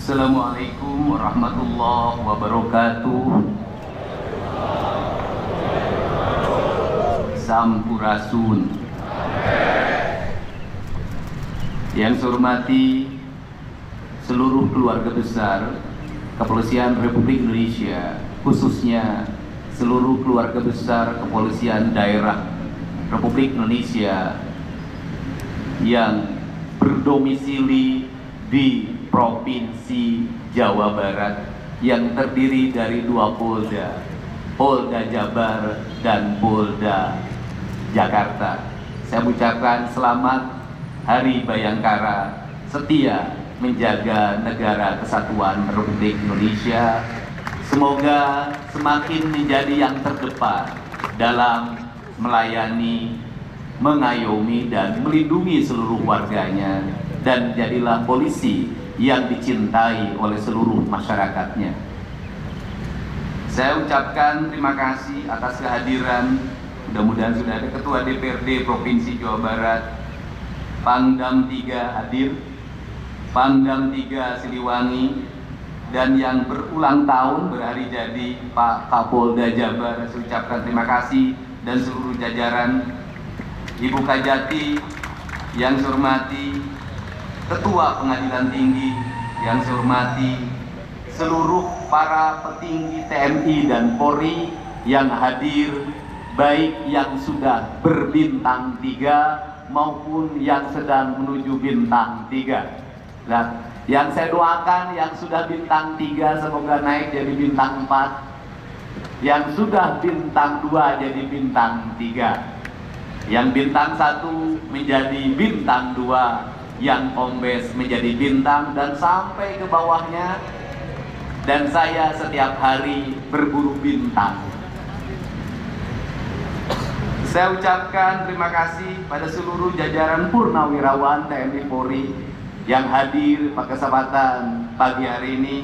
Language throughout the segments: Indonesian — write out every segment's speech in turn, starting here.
Assalamualaikum warahmatullahi wabarakatuh. Sampurasun. Yang saya hormati seluruh keluarga besar Kepolisian Republik Indonesia, khususnya seluruh keluarga besar Kepolisian Daerah Republik Indonesia yang berdomisili di Provinsi Jawa Barat yang terdiri dari dua Polda, Polda Jabar dan Polda Jakarta. Saya ucapkan selamat Hari Bayangkara, setia menjaga negara kesatuan Republik Indonesia. Semoga semakin menjadi yang terdepan dalam melayani, mengayomi dan melindungi seluruh warganya, dan jadilah polisi yang dicintai oleh seluruh masyarakatnya. Saya ucapkan terima kasih atas kehadiran, mudah-mudahan sudah ada Ketua DPRD Provinsi Jawa Barat, Pangdam 3 hadir, Pangdam 3 Siliwangi, dan yang berulang tahun berhari jadi Pak Kapolda Jabar. Saya ucapkan terima kasih, dan seluruh jajaran Ibu Kajati yang saya hormati, Ketua Pengadilan Tinggi yang saya hormati, seluruh para petinggi TNI dan Polri yang hadir, baik yang sudah berbintang 3 maupun yang sedang menuju bintang 3. Nah, yang saya doakan yang sudah bintang 3 semoga naik jadi bintang 4, yang sudah bintang 2 jadi bintang 3, yang bintang 1 menjadi bintang 2, yang kombes menjadi bintang, dan sampai ke bawahnya. Dan saya setiap hari berburu bintang. Saya ucapkan terima kasih pada seluruh jajaran purnawirawan TNI Polri yang hadir pada kesempatan pagi hari ini.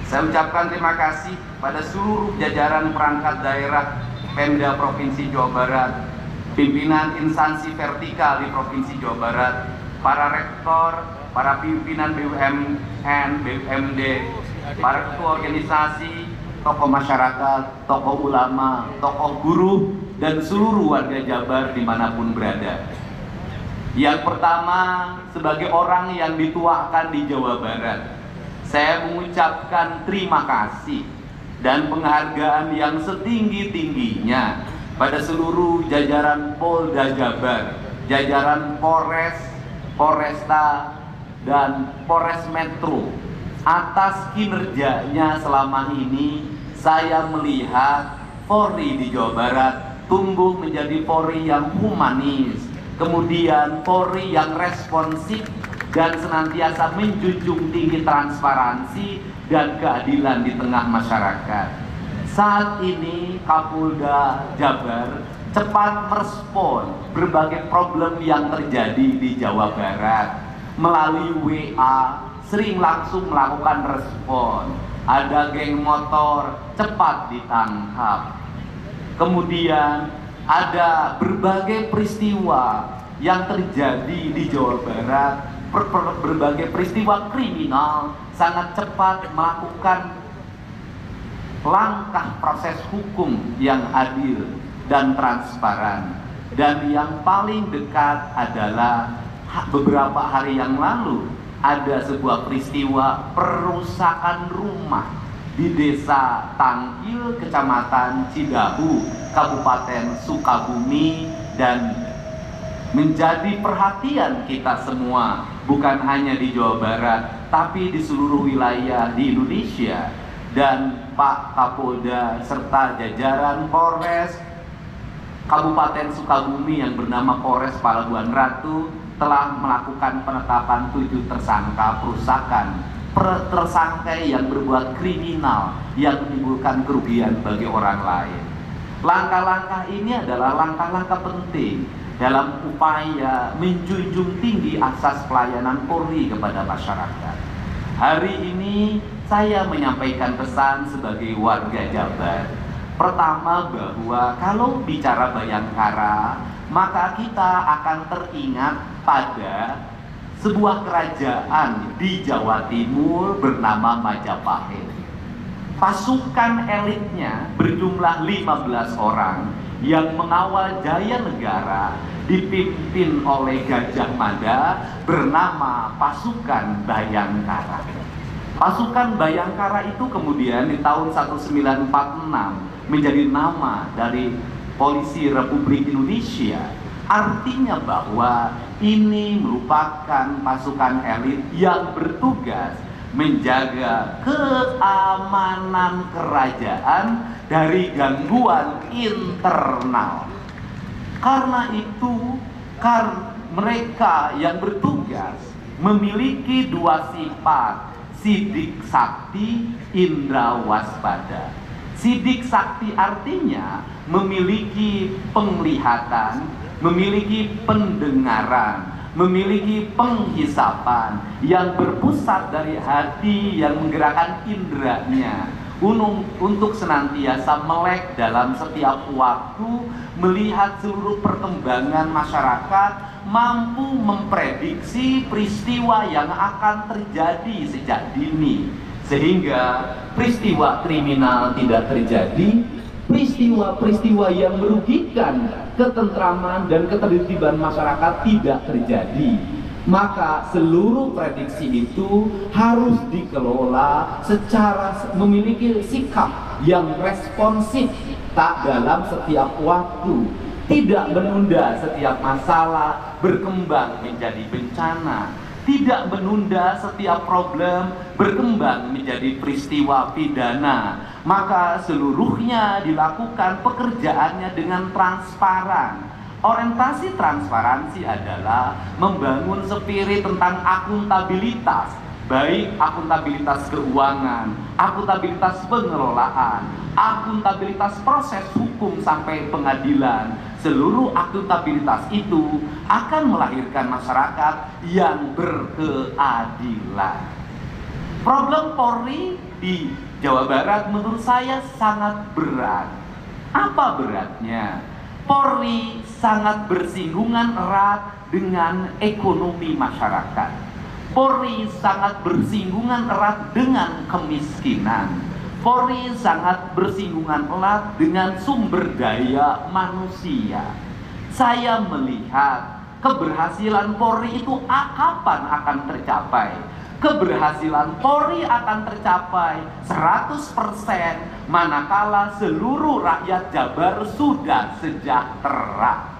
Saya ucapkan terima kasih pada seluruh jajaran perangkat daerah Pemda Provinsi Jawa Barat, pimpinan instansi vertikal di Provinsi Jawa Barat, para rektor, para pimpinan BUMN, BUMD, para ketua organisasi, tokoh masyarakat, tokoh ulama, tokoh guru, dan seluruh warga Jabar dimanapun berada. Yang pertama, sebagai orang yang dituakan di Jawa Barat, saya mengucapkan terima kasih dan penghargaan yang setinggi-tingginya pada seluruh jajaran Polda Jabar, jajaran Polres, Polresta, dan Polres Metro. Atas kinerjanya selama ini, saya melihat Polri di Jawa Barat tumbuh menjadi Polri yang humanis, kemudian Polri yang responsif dan senantiasa menjunjung tinggi transparansi dan keadilan di tengah masyarakat. Saat ini Kapolda Jabar cepat merespon berbagai problem yang terjadi di Jawa Barat. Melalui WA sering langsung melakukan respon. Ada geng motor cepat ditangkap. Kemudian ada berbagai peristiwa yang terjadi di Jawa Barat, berbagai peristiwa kriminal sangat cepat melakukan langkah proses hukum yang adil dan transparan. Dan yang paling dekat adalah beberapa hari yang lalu ada sebuah peristiwa perusakan rumah di Desa Tangkil, Kecamatan Cidahu, Kabupaten Sukabumi, dan menjadi perhatian kita semua, bukan hanya di Jawa Barat tapi di seluruh wilayah di Indonesia. Dan Pak Kapolda serta jajaran Polres Kabupaten Sukabumi yang bernama Polres Palabuhan Ratu telah melakukan penetapan 7 tersangka perusakan, tersangka yang berbuat kriminal yang menimbulkan kerugian bagi orang lain. Langkah-langkah ini adalah langkah-langkah penting dalam upaya menjunjung tinggi asas pelayanan Polri kepada masyarakat. Hari ini saya menyampaikan pesan sebagai warga Jabar. Pertama, bahwa kalau bicara Bayangkara, maka kita akan teringat pada sebuah kerajaan di Jawa Timur bernama Majapahit. Pasukan elitnya berjumlah 15 orang yang mengawal jaya negara dipimpin oleh Gajah Mada bernama pasukan Bayangkara. Pasukan Bayangkara itu kemudian di tahun 1946 menjadi nama dari Polisi Republik Indonesia. Artinya bahwa ini merupakan pasukan elit yang bertugas menjaga keamanan kerajaan dari gangguan internal. Karena itu, mereka yang bertugas memiliki dua sifat, sidik sakti, indra waspada. Sidik sakti artinya memiliki penglihatan, memiliki pendengaran, memiliki penghisapan yang berpusat dari hati yang menggerakkan inderanya untuk senantiasa melek dalam setiap waktu, melihat seluruh perkembangan masyarakat, mampu memprediksi peristiwa yang akan terjadi sejak dini, sehingga peristiwa kriminal tidak terjadi, peristiwa-peristiwa yang merugikan ketentraman dan ketertiban masyarakat tidak terjadi. Maka seluruh prediksi itu harus dikelola secara memiliki sikap yang responsif, tak dalam setiap waktu, tidak menunda setiap masalah berkembang menjadi bencana, tidak menunda setiap problem berkembang menjadi peristiwa pidana. Maka seluruhnya dilakukan pekerjaannya dengan transparan. Orientasi transparansi adalah membangun spirit tentang akuntabilitas, baik akuntabilitas keuangan, akuntabilitas pengelolaan, akuntabilitas proses hukum sampai pengadilan. Seluruh akuntabilitas itu akan melahirkan masyarakat yang berkeadilan. Problem Polri di Jawa Barat menurut saya sangat berat. Apa beratnya? Polri sangat bersinggungan erat dengan ekonomi masyarakat. Polri sangat bersinggungan erat dengan kemiskinan. Polri sangat bersinggungan erat dengan sumber daya manusia. Saya melihat keberhasilan Polri itu kapan akan tercapai? Keberhasilan Polri akan tercapai 100% manakala seluruh rakyat Jabar sudah sejahtera.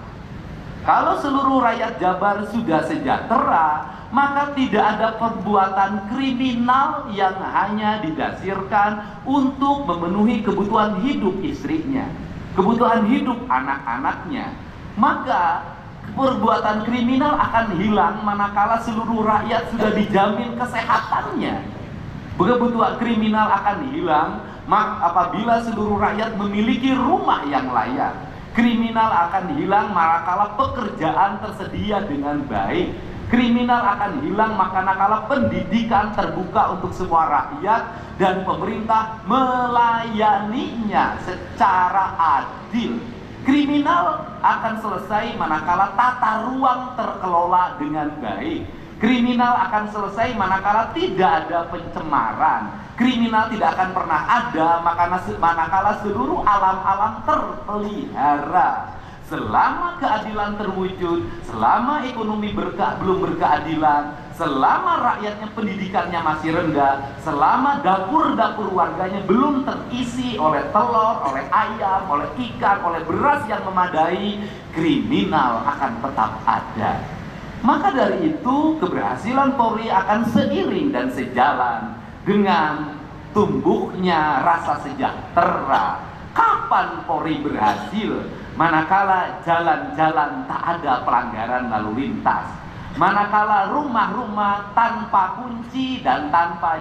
Kalau seluruh rakyat Jabar sudah sejahtera, maka tidak ada perbuatan kriminal yang hanya didasarkan untuk memenuhi kebutuhan hidup istrinya, kebutuhan hidup anak-anaknya. Maka perbuatan kriminal akan hilang manakala seluruh rakyat sudah dijamin kesehatannya. Kebutuhan kriminal akan hilang apabila seluruh rakyat memiliki rumah yang layak. Kriminal akan hilang manakala pekerjaan tersedia dengan baik. Kriminal akan hilang manakala pendidikan terbuka untuk semua rakyat dan pemerintah melayaninya secara adil. Kriminal akan selesai manakala tata ruang terkelola dengan baik. Kriminal akan selesai manakala tidak ada pencemaran. Kriminal tidak akan pernah ada manakala seluruh alam-alam terpelihara. Selama keadilan terwujud, selama ekonomi belum berkeadilan, selama rakyatnya pendidikannya masih rendah, selama dapur-dapur warganya belum terisi oleh telur, oleh ayam, oleh ikan, oleh beras yang memadai, kriminal akan tetap ada. Maka dari itu keberhasilan Polri akan seiring dan sejalan dengan tumbuhnya rasa sejahtera. Kapan Polri berhasil? Manakala jalan-jalan tak ada pelanggaran lalu lintas, manakala rumah-rumah tanpa kunci dan tanpa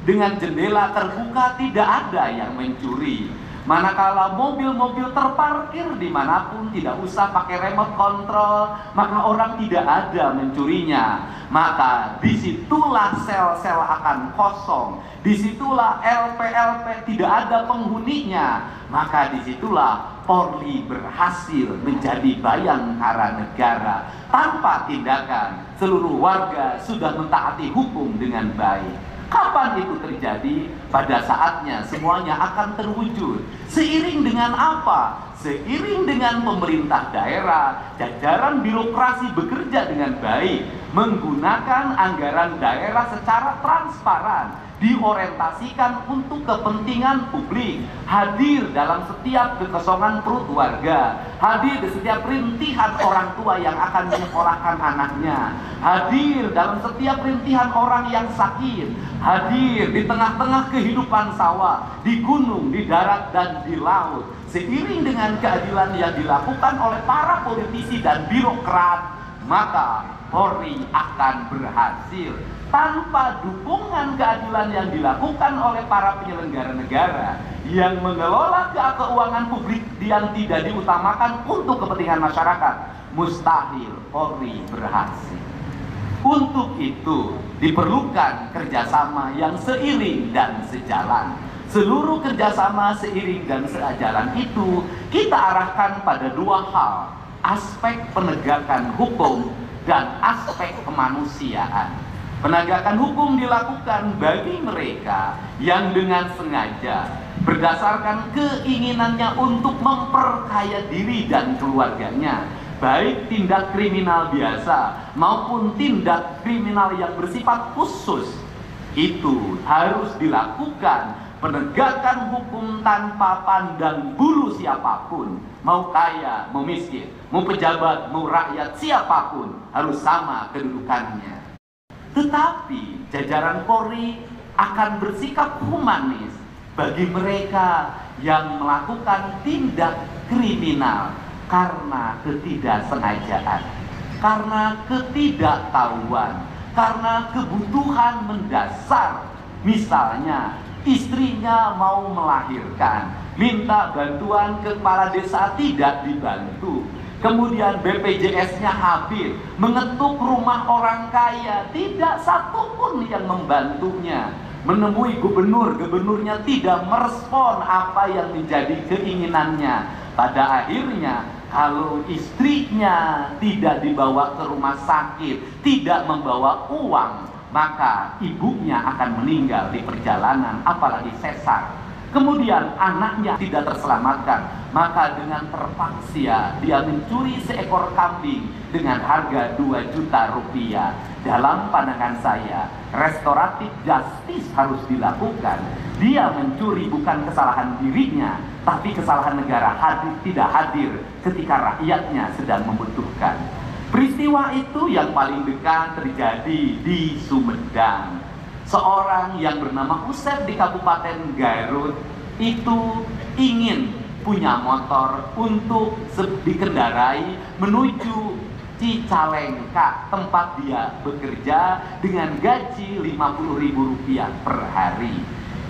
dengan jendela terbuka tidak ada yang mencuri, manakala mobil-mobil terparkir dimanapun tidak usah pakai remote control, maka orang tidak ada mencurinya. Maka disitulah sel-sel akan kosong, disitulah LP-LP tidak ada penghuninya, maka disitulah Polri berhasil menjadi bayangkara negara. Tanpa tindakan, seluruh warga sudah mentaati hukum dengan baik. Kapan itu terjadi? Pada saatnya semuanya akan terwujud. Seiring dengan apa? Seiring dengan pemerintah daerah, jajaran birokrasi bekerja dengan baik, menggunakan anggaran daerah secara transparan, diorientasikan untuk kepentingan publik, hadir dalam setiap kekosongan perut warga, hadir di setiap rintihan orang tua yang akan menyekolahkan anaknya, hadir dalam setiap rintihan orang yang sakit, hadir di tengah-tengah kehidupan sawah, di gunung, di darat, dan di laut. Seiring dengan keadilan yang dilakukan oleh para politisi dan birokrat, maka Polri akan berhasil. Tanpa dukungan keadilan yang dilakukan oleh para penyelenggara negara yang mengelola keuangan publik yang tidak diutamakan untuk kepentingan masyarakat, mustahil Polri berhasil. Untuk itu diperlukan kerjasama yang seiring dan sejalan. Seluruh kerjasama seiring dan sejalan itu kita arahkan pada dua hal: aspek penegakan hukum dan aspek kemanusiaan. Penegakan hukum dilakukan bagi mereka yang dengan sengaja berdasarkan keinginannya untuk memperkaya diri dan keluarganya, baik tindak kriminal biasa maupun tindak kriminal yang bersifat khusus. Itu harus dilakukan penegakan hukum tanpa pandang bulu siapapun, mau kaya, mau miskin, mau pejabat, mau rakyat, siapapun harus sama kedudukannya. Tetapi jajaran Polri akan bersikap humanis bagi mereka yang melakukan tindak kriminal karena ketidaksengajaan, karena ketidaktahuan, karena kebutuhan mendasar. Misalnya istrinya mau melahirkan, minta bantuan ke kepala desa, tidak dibantu. Kemudian BPJS-nya habis, mengetuk rumah orang kaya, tidak satupun yang membantunya. Menemui gubernur, gubernurnya tidak merespon apa yang menjadi keinginannya. Pada akhirnya, kalau istrinya tidak dibawa ke rumah sakit, tidak membawa uang, maka ibunya akan meninggal di perjalanan, apalagi sesar. Kemudian anaknya tidak terselamatkan, maka dengan terpaksa dia mencuri seekor kambing dengan harga 2 juta rupiah. Dalam pandangan saya, restoratif justice harus dilakukan. Dia mencuri bukan kesalahan dirinya, tapi kesalahan negara tidak hadir ketika rakyatnya sedang membutuhkan. Peristiwa itu yang paling dekat terjadi di Sumedang. Seorang yang bernama Usep di Kabupaten Garut itu ingin punya motor untuk dikendarai menuju Cicalengka, tempat dia bekerja dengan gaji Rp50.000 per hari.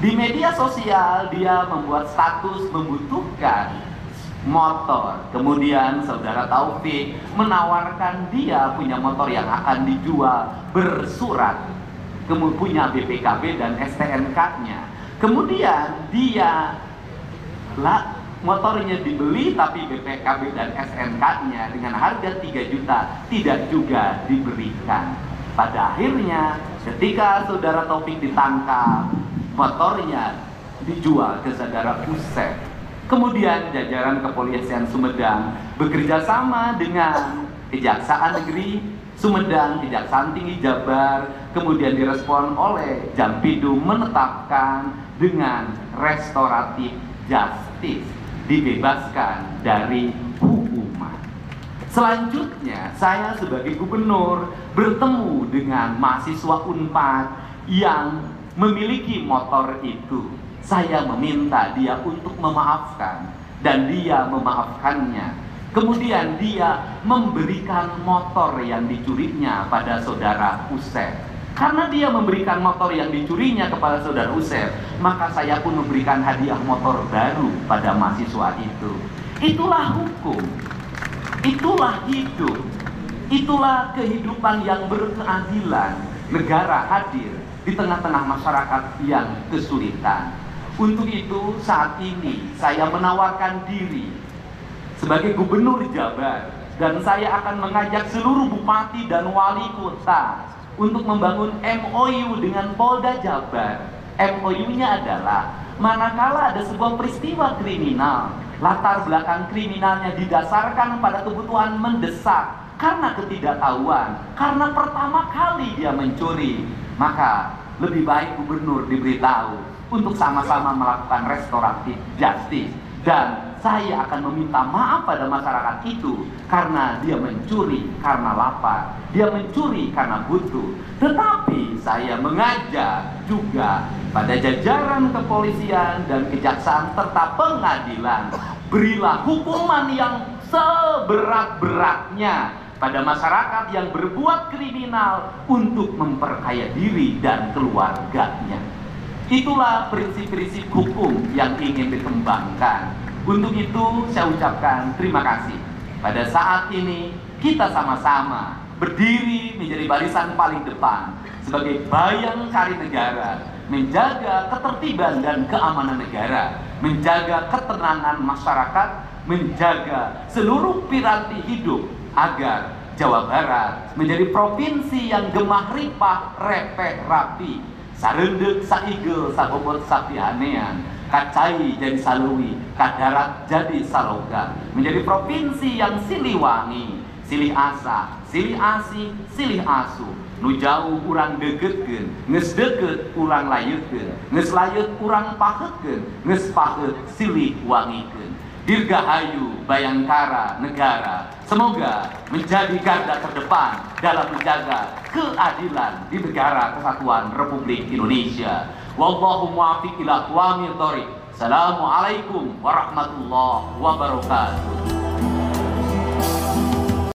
Di media sosial dia membuat status membutuhkan motor. Kemudian saudara Taufik menawarkan dia punya motor yang akan dijual bersurat, kemudian punya BPKB dan STNK-nya. Kemudian dia motornya dibeli, tapi BPKB dan STNK-nya dengan harga 3 juta tidak juga diberikan. Pada akhirnya ketika saudara Taufik ditangkap, motornya dijual ke saudara Usep. Kemudian jajaran kepolisian Sumedang bekerja sama dengan Kejaksaan Negeri Sumedang, Kejaksaan Tinggi Jabar, kemudian direspon oleh Jampidu menetapkan dengan restoratif justice, dibebaskan dari hukuman. Selanjutnya, saya sebagai gubernur bertemu dengan mahasiswa Unpad yang memiliki motor itu. Saya meminta dia untuk memaafkan, dan dia memaafkannya. Kemudian dia memberikan motor yang dicurinya pada saudara Usep. Karena dia memberikan motor yang dicurinya kepada saudara Usep, maka saya pun memberikan hadiah motor baru pada mahasiswa itu. Itulah hukum, itulah hidup, itulah kehidupan yang berkeadilan. Negara hadir di tengah-tengah masyarakat yang kesulitan. Untuk itu saat ini saya menawarkan diri sebagai Gubernur Jabar, dan saya akan mengajak seluruh bupati dan wali kota untuk membangun MOU dengan Polda Jabar. MOU-nya adalah manakala ada sebuah peristiwa kriminal, latar belakang kriminalnya didasarkan pada kebutuhan mendesak karena ketidaktahuan, karena pertama kali dia mencuri, maka lebih baik gubernur diberitahu untuk sama-sama melakukan restoratif justice. Dan saya akan meminta maaf pada masyarakat itu karena dia mencuri karena lapar, dia mencuri karena butuh. Tetapi saya mengajak juga pada jajaran kepolisian dan kejaksaan serta pengadilan, berilah hukuman yang seberat-beratnya pada masyarakat yang berbuat kriminal untuk memperkaya diri dan keluarganya. Itulah prinsip-prinsip hukum yang ingin dikembangkan. Untuk itu saya ucapkan terima kasih. Pada saat ini kita sama-sama berdiri menjadi barisan paling depan sebagai bayangkari negara, menjaga ketertiban dan keamanan negara, menjaga ketenangan masyarakat, menjaga seluruh piranti hidup agar Jawa Barat menjadi provinsi yang gemah ripah repeh rapi, sarendek saigel sabobot sapihanean, kacai jadi saluwi, kadarat jadi saloga, menjadi provinsi yang silih wangi, silih asa, silih asih, silih asu, nu jauh urang degetkeun, geus deket urang layeukeun, geus layeut urang paheutkeun, geus paheut silih wangikeun. Dirgahayu Bayangkara negara, semoga menjadi garda terdepan dalam menjaga keadilan di negara kesatuan Republik Indonesia. Wallahu muwaffiq ila aqwamit thoriq. Assalamualaikum warahmatullahi wabarakatuh.